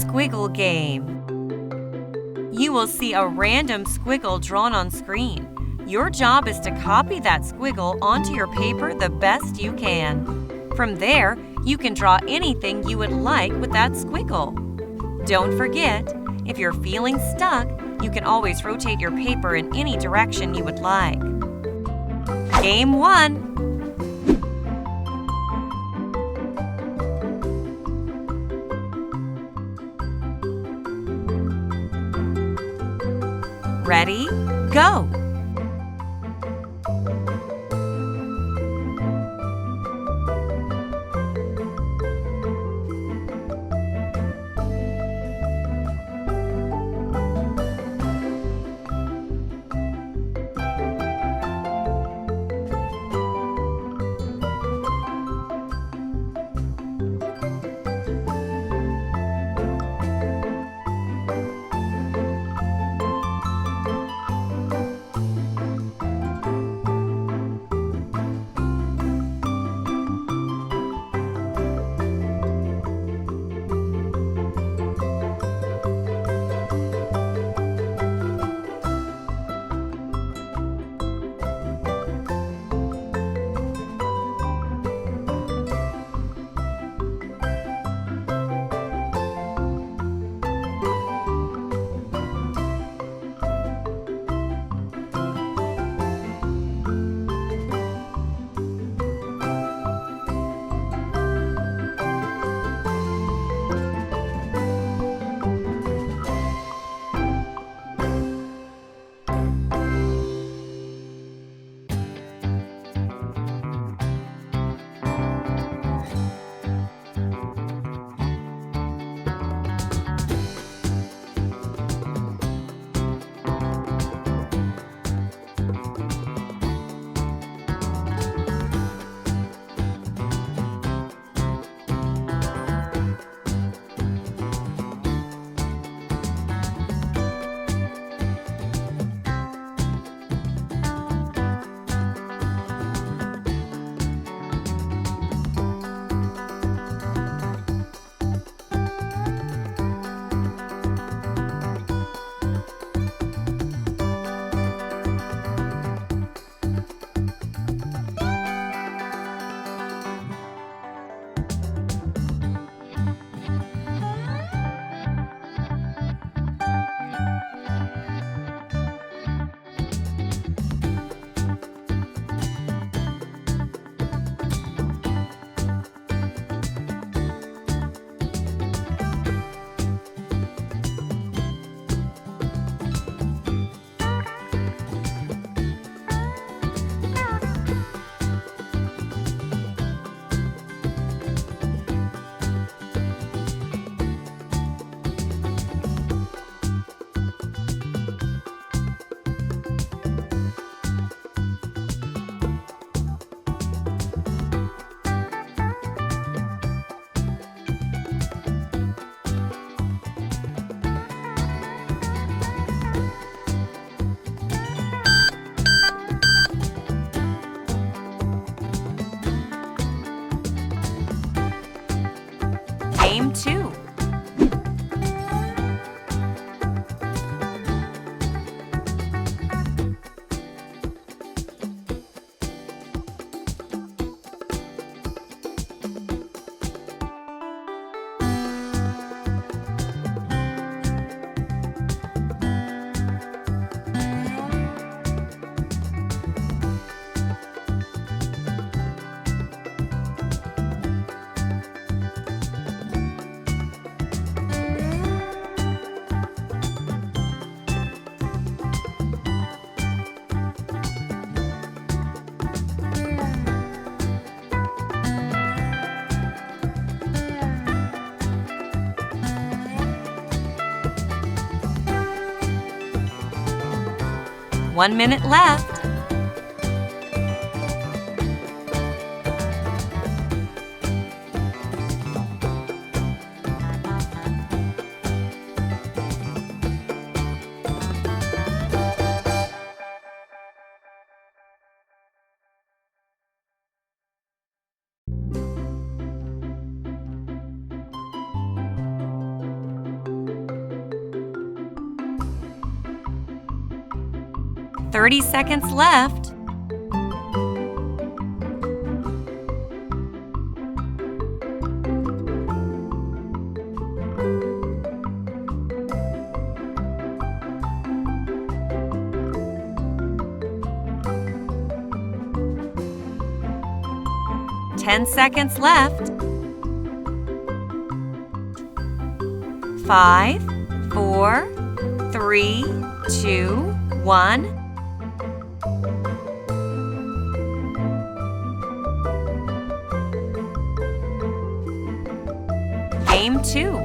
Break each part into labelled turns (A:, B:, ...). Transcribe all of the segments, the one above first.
A: Squiggle game. You will see a random squiggle drawn on screen. Your job is to copy that squiggle onto your paper the best you can. From there, you can draw anything you would like with that squiggle. Don't forget, if you're feeling stuck, you can always rotate your paper in any direction you would like. Game 1. Ready? Go! Game 2. One minute left. 30 seconds left. Ten seconds left. 5, 4, 3, 2, 1. Game 2.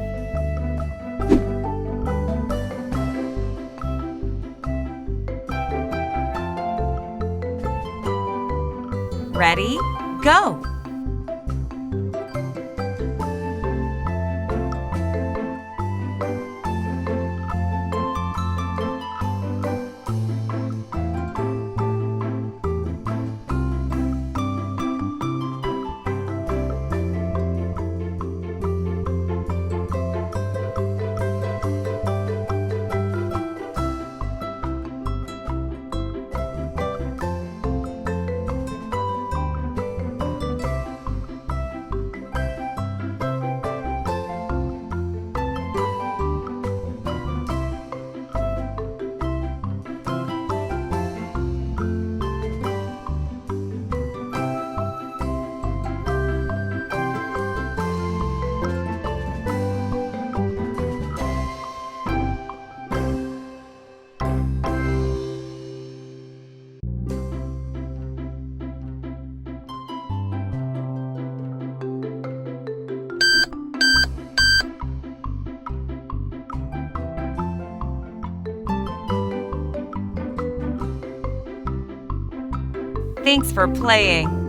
A: Ready? Go! Thanks for playing.